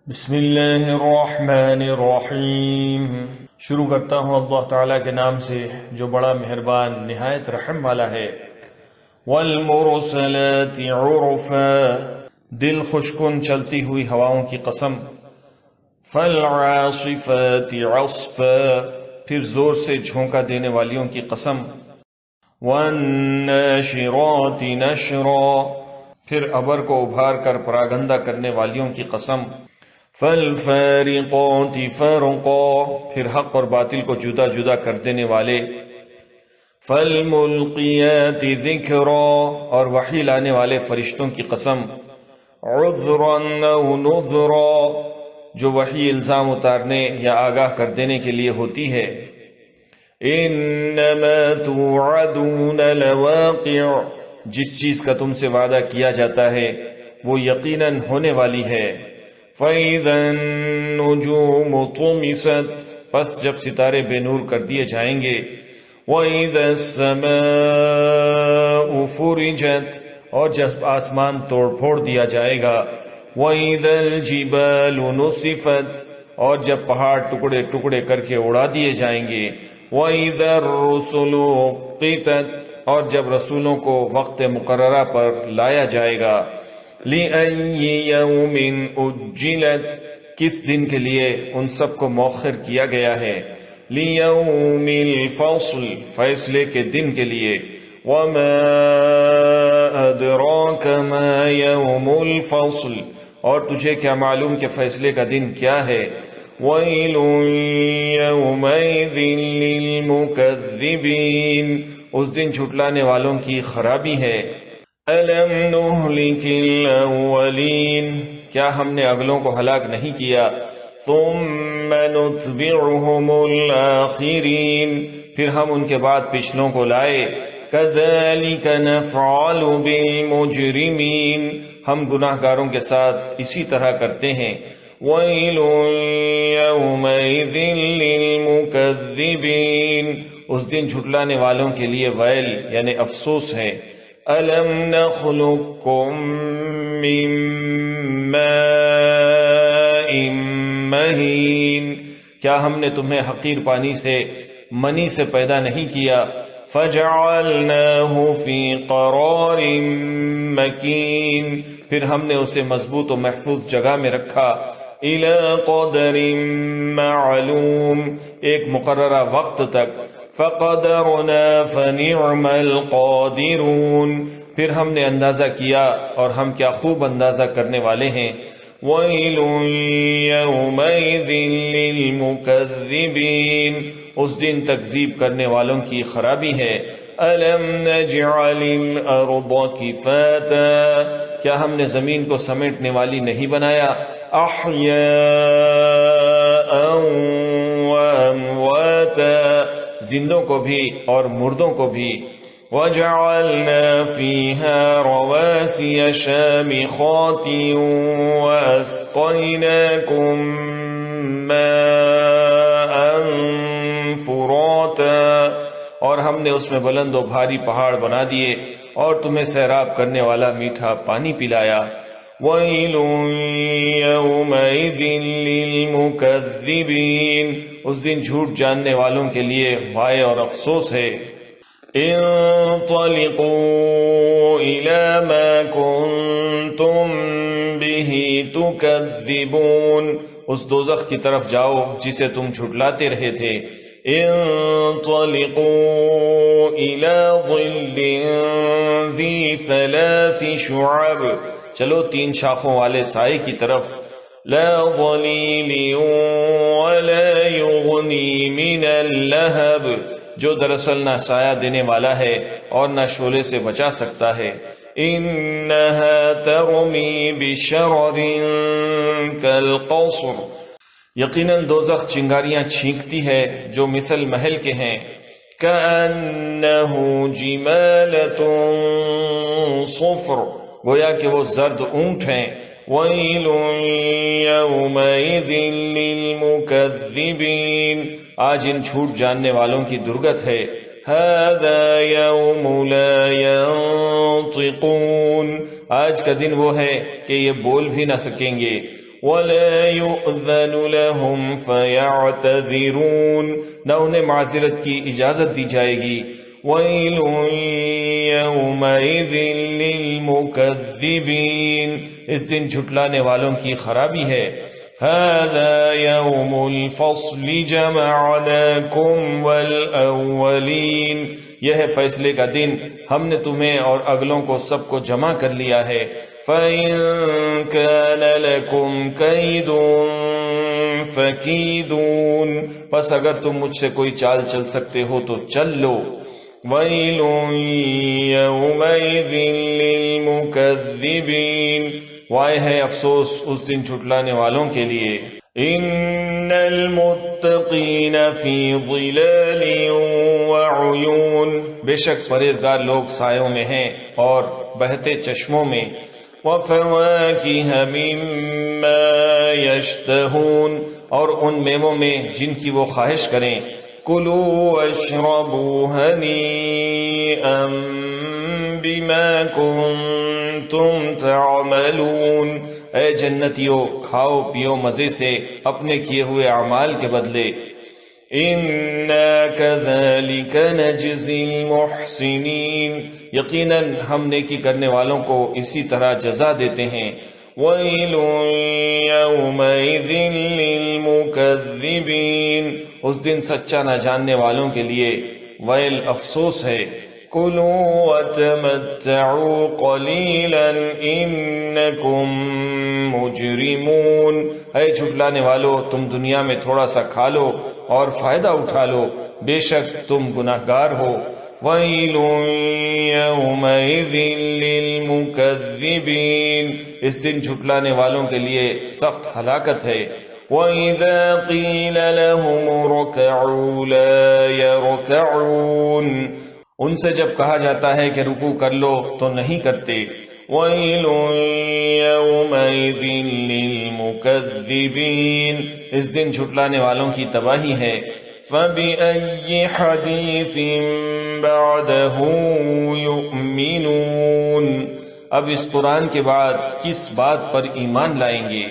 بسم اللہ الرحمن الرحیم۔ شروع کرتا ہوں اللہ تعالیٰ کے نام سے جو بڑا مہربان نہایت رحم والا ہے۔ والمرسلات عرفا، دل خوشکن چلتی ہوئی ہواؤں کی قسم۔ فالعاصفات عصفا، پھر زور سے جھونکا دینے والیوں کی قسم۔ والناشرات نشرا، پھر ابر کو ابھار کر پراگندہ کرنے والیوں کی قسم۔ فالفارقات فرقا، پھر حق اور باطل کو جدا جدا کر دینے والے۔ فالملقیات ذکرا، اور وحی لانے والے فرشتوں کی قسم۔ عذرا او نذرا، جو وحی الزام اتارنے یا آگاہ کر دینے کے لیے ہوتی ہے۔ انما توعدون لواقع، جس چیز کا تم سے وعدہ کیا جاتا ہے وہ یقیناً ہونے والی ہے۔ فَإِذَا النُّجُومُ طُمِسَتْ، پس جب ستارے بے نور کر دیے جائیں گے۔ وَإِذَا السَّمَاءُ فُرِجَتْ، اور جب آسمان توڑ پھوڑ دیا جائے گا۔ وَإِذَا الْجِبَالُ نُصِفَتْ، اور جب پہاڑ ٹکڑے ٹکڑے کر کے اڑا دیے جائیں گے۔ وَإِذَا الرُّسُلُ قِتَتْ، اور جب رسولوں کو وقت مقررہ پر لایا جائے گا۔ لِأَيِّ يَوْمٍ أُجِّلَتْ، کس دن کے لیے ان سب کو مؤخر کیا گیا ہے۔ لِيَوْمِ الْفَصْلِ، فیصلے کے دن کے لیے۔ وَمَا أَدْرَاكَ مَا يَوْمُ الْفَصْلِ، اور تجھے کیا معلوم کہ فیصلے کا دن کیا ہے۔ وَيْلٌ يَوْمَئِذٍ لِلْمُكَذِّبِينَ، اس دن جھٹلانے والوں کی خرابی ہے۔ أَلَمْ نُهْلِكِ الْأَوَّلِينَ، کیا ہم نے اگلوں کو ہلاک نہیں کیا۔ ثُمَّ نُتْبِعُهُمُ الْآخِرِينَ، پھر ہم ان کے بعد پچھلوں کو لائے۔ كَذَلِكَ نَفْعَلُ بِالْمُجْرِمِينَ، ہم گناہ گاروں کے ساتھ اسی طرح کرتے ہیں۔ وَيْلٌ يَوْمَئِذٍ لِلْمُكَذِّبِينَ، اس دن جھٹلانے والوں کے لیے ویل یعنی افسوس ہے۔ أَلَمْ نَخْلُقكُّم مِّن مَّاءٍ مَّهِينٍ، کیا ہم نے تمہیں حقیر پانی سے منی سے پیدا نہیں کیا۔ فَجَعَلْنَاهُ فِي قَرَارٍ مَّكِينٍ، پھر ہم نے اسے مضبوط و محفوظ جگہ میں رکھا۔ إِلَى قَدَرٍ مَّعْلُومٍ، ایک مقررہ وقت تک۔ فَقَدَرْنَا فَنِعْمَ الْقَادِرُونَ، پھر ہم نے اندازہ کیا اور ہم کیا خوب اندازہ کرنے والے ہیں۔ وَيْلٌ يَوْمَئِذٍ لِلْمُكَذِّبِينَ، اس دن تکذیب کرنے والوں کی خرابی ہے۔ أَلَمْ نَجْعَلِ الْأَرْضَ كِفَاتًا، کیا ہم نے زمین کو سمیٹنے والی نہیں بنایا۔ أَحْيَاءً وَأَمْوَاتًا، زندوں کو بھی اور مردوں کو بھی۔ وَجَعَلْنَا فِيهَا رَوَاسِيَ شَامِخَاتٍ وَأَسْقَيْنَاكُم مَّاءً فُرَاتًا، اور ہم نے اس میں بلند و بھاری پہاڑ بنا دیے اور تمہیں سیراب کرنے والا میٹھا پانی پلایا۔ وَيْلٌ يَوْمَئِذٍ لِلْمُكَذِّبِينَ، اس دن جھوٹ جاننے والوں کے لیے وائے اور افسوس ہے۔ انطلقوا إلى ما كنتم به تكذبون، اس دوزخ کی طرف جاؤ جسے تم جھٹلاتے رہے تھے۔ انطلقوا إلى ظل ذي 3 شعب، چلو 3 شاخوں والے سائے کی طرف۔ لا ظليل ولا يغني من اللهب، جو دراصل نہ سایہ دینے والا ہے اور نہ شعلے سے بچا سکتا ہے۔ انها ترمی بشرر كالقصر، یقیناً دوزخ چنگاریاں چھینکتی ہے جو مثل محل کے ہیں۔ كأنه جمالة صفر، گویا کہ وہ زرد اونٹ ہیں۔ وَيْلٌ يَوْمَئِذٍ لِلْمُكَذِّبِينَ، آج ان جھوٹ جاننے والوں کی درگت ہے۔ هَذَا يَوْمُ لَا يَنطِقُونَ، آج کا دن وہ ہے کہ یہ بول بھی نہ سکیں گے۔ وَلَا يُؤْذَنُ لَهُمْ فَيَعْتَذِرُونَ، نہ انہیں معذرت کی اجازت دی جائے گی. وَيْلٌ يَوْمَئِذٍ لِّلْمُكَذِّبِينَ، اس دن جھٹلانے والوں کی خرابی ہے. هَذَا يَوْمُ الْفَصْلِ جَمَعْنَاكُمْ وَالْأَوَّلِينَ، یہ ہے فیصلے کا دن، ہم نے تمہیں اور اگلوں کو سب کو جمع کر لیا ہے. فَإِن كَانَ لَكُمْ كَيْدٌ فَكِيدُونِ، پس اگر تم مجھ سے کوئی چال چل سکتے ہو تو چل لو. وَيْلٌ يَوْمَئِذٍ لِّلْمُكَذِّبِينَ، وائے ہے افسوس اس دن جھٹلانے والوں کے لیے. ان المتقین فی ظلال وعیون، بے شک پرہیزگار لوگ سایوں میں ہیں اور بہتے چشموں میں. وفواکہ مما یشتہون، اور ان میووں میں جن کی وہ خواہش کریں. کلوا واشربوا ہنیئا بما کنتم تعملون، اے جنتیو کھاؤ پیو مزے سے اپنے کیے ہوئے اعمال کے بدلے. اِنَّا كَذَلِكَ نَجْزِي الْمُحْسِنِينَ، یقیناً ہم نیکی کرنے والوں کو اسی طرح جزا دیتے ہیں. وَيْلٌ يَوْمَئِذٍ لِّلْمُكَذِّبِينَ، اس دن سچا نہ جاننے والوں کے لیے ویل افسوس ہے. کُلُوا وَتَمَتَّعُوا قَلِيلًا إِنَّكُمْ مُجْرِمُونَ، اے جھٹلانے والو تم دنیا میں تھوڑا سا کھا لو اور فائدہ اٹھا لو، بے شک تم گناہگار ہو. وَيْلٌ يَوْمَئِذٍ لِّلْمُكَذِّبِينَ، اس دن جھٹلانے والوں کے لیے سخت ہلاکت ہے. وَإِذَا قِيلَ لَهُمُ ارْكَعُوا لَا يَرْكَعُونَ، ان سے جب کہا جاتا ہے کہ رکوع کر لو تو نہیں کرتے. وَيْلٌ يَوْمَئِذٍ لِّلْمُكَذِّبِينَ، اس دن جھٹلانے والوں کی تباہی ہے. فَبِأَيِّ حَدِيثٍ بَعْدَهُ يُؤْمِنُونَ، اب اس قرآن کے بعد کس بات پر ایمان لائیں گے؟